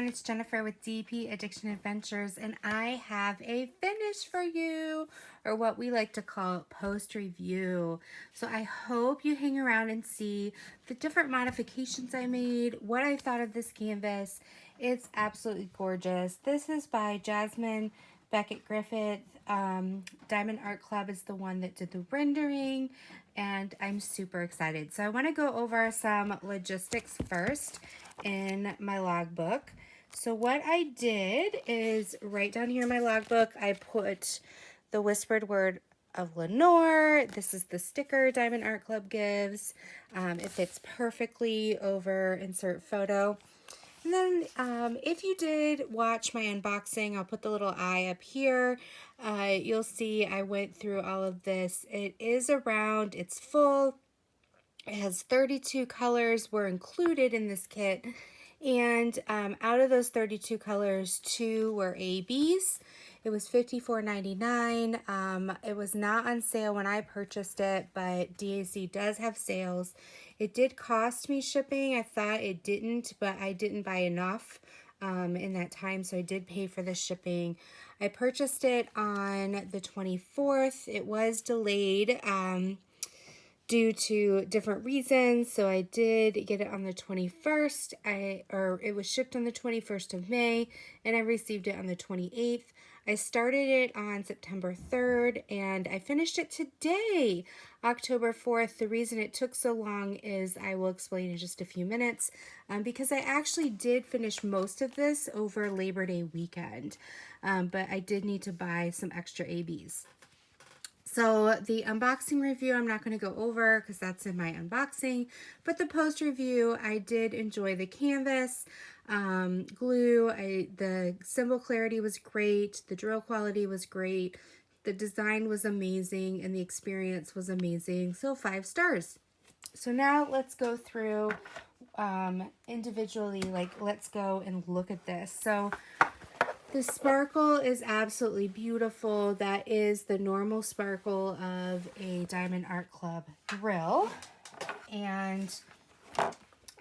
everyone, it's Jennifer with DP Addiction Adventures, and I have a finish for you, or what we like to call post review. So I hope you hang around and see the different modifications I made, what I thought of this canvas. It's absolutely gorgeous. This is by Jasmine Becket-Griffith. Diamond Art Club is the one that did the rendering, and I'm super excited. So I want to go over some logistics first in my logbook. So what I did is right down here in my logbook, I put the whispered word of Lenore. This is the sticker Diamond Art Club gives. It fits perfectly over insert photo. And then if you did watch my unboxing, I'll put the little eye up here. You'll see I went through all of this. It is a round, it's full. It has 32 colors were included in this kit. And out of those 32 colors, 2 were ABs. It was $54.99. It was not on sale when I purchased it, but DAC does have sales. It did cost me shipping. I thought it didn't, but I didn't buy enough in that time, so I did pay for the shipping. I purchased it on the 24th. It was delayed due to different reasons, so I did get it on the 21st. It was shipped on the 21st of May, and I received it on the 28th. I started it on September 3rd, and I finished it today, October 4th. The reason it took so long is I will explain in just a few minutes, because I actually did finish most of this over Labor Day weekend, but I did need to buy some extra ABs. So the unboxing review I'm not going to go over because that's in my unboxing, but the post review, I did enjoy the canvas, glue, the symbol clarity was great, the drill quality was great, the design was amazing, and the experience was amazing, so 5 stars. So now let's go through individually, like let's go and look at this. So the sparkle is absolutely beautiful. That is the normal sparkle of a Diamond Art Club drill. And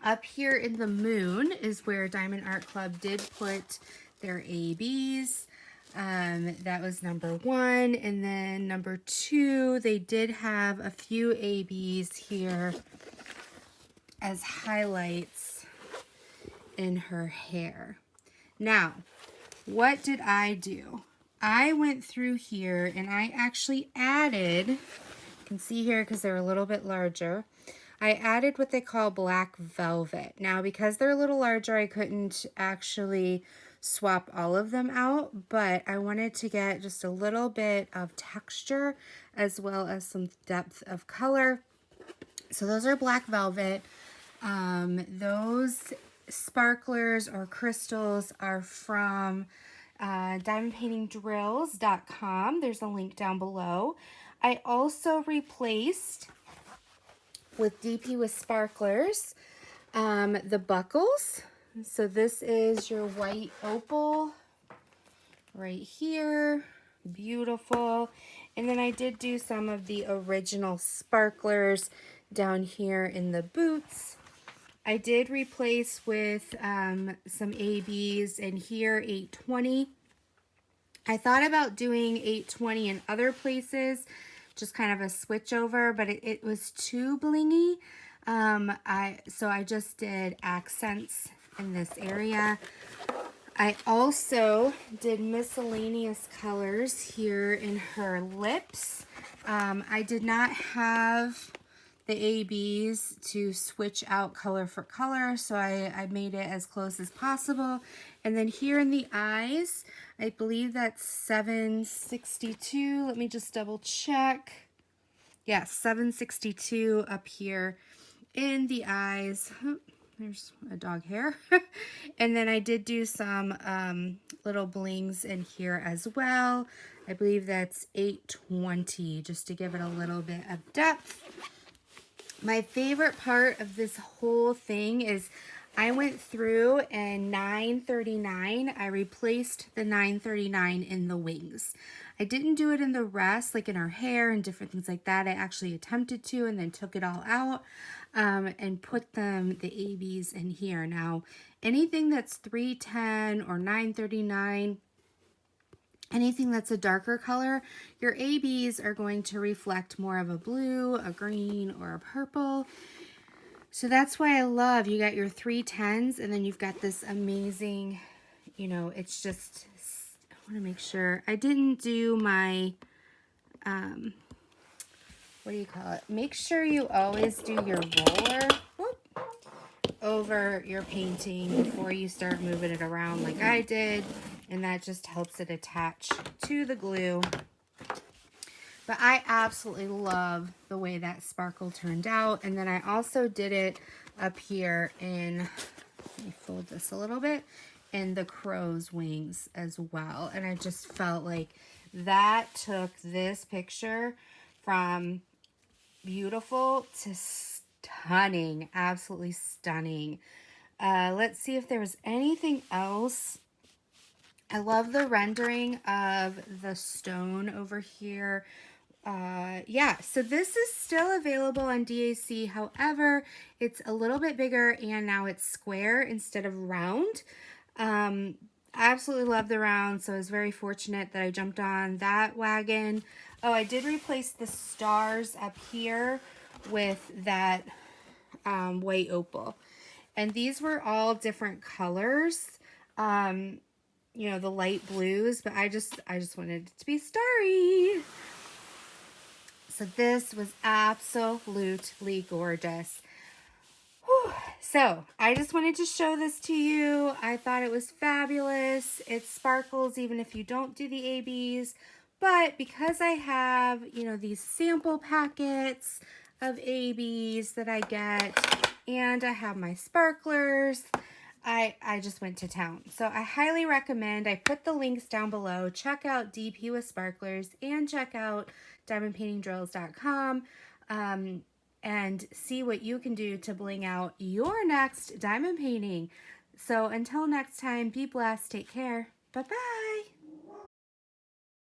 up here in the moon is where Diamond Art Club did put their ABs. That was number 1. And then number 2, they did have a few ABs here as highlights in her hair. Now, what did I do? I went through here and I actually added, you can see here because they're a little bit larger, I added what they call black velvet. Now, because they're a little larger, I couldn't actually swap all of them out, but I wanted to get just a little bit of texture as well as some depth of color. So those are black velvet. Those sparklers or crystals are from diamondpaintingdrills.com. There's a link down below. I also replaced with DP with sparklers the buckles. So this is your white opal right here, beautiful. And then I did do some of the original sparklers down here in the boots. I did replace with some ABs, and here 820. I thought about doing 820 in other places, just kind of a switch over, but it was too blingy. So I just did accents in this area. I also did miscellaneous colors here in her lips. I did not have the ABs to switch out color for color, so I made it as close as possible. And then here in the eyes, I believe that's 762. Let me just double check. Yeah, 762 up here in the eyes. Oh, there's a dog hair. And then I did do some little blings in here as well. I believe that's 820, just to give it a little bit of depth. My favorite part of this whole thing is I went through and $9.39, I replaced the $9.39 in the wings. I didn't do it in the rest, like in her hair and different things like that. I actually attempted to and then took it all out and put the ABs in here. Now, anything that's $3.10 or $9.39, anything that's a darker color, your ABs are going to reflect more of a blue, a green, or a purple. So that's why I love, you got your 310s and then you've got this amazing, you know, it's just, I want to make sure. I didn't do my, what do you call it? Make sure you always do your roller over your painting before you start moving it around like I did. And that just helps it attach to the glue. But I absolutely love the way that sparkle turned out. And then I also did it up here in, let me fold this a little bit, in the crow's wings as well. And I just felt like that took this picture from beautiful to stunning, absolutely stunning. Let's see if there was anything else. I love the rendering of the stone over here. Yeah, so this is still available on DAC. However, it's a little bit bigger and now it's square instead of round. I absolutely love the round, so I was very fortunate that I jumped on that wagon. Oh, I did replace the stars up here with that white opal. And these were all different colors. You know, the light blues, but I just wanted it to be starry. So this was absolutely gorgeous. Whew. So I just wanted to show this to you. I thought it was fabulous. It sparkles even if you don't do the ABs. But because I have, you know, these sample packets of ABs that I get, and I have my sparklers, I just went to town. So I highly recommend, I put the links down below. Check out DP with Sparklers and check out diamondpaintingdrills.com and see what you can do to bling out your next diamond painting. So until next time, be blessed. Take care. Bye-bye.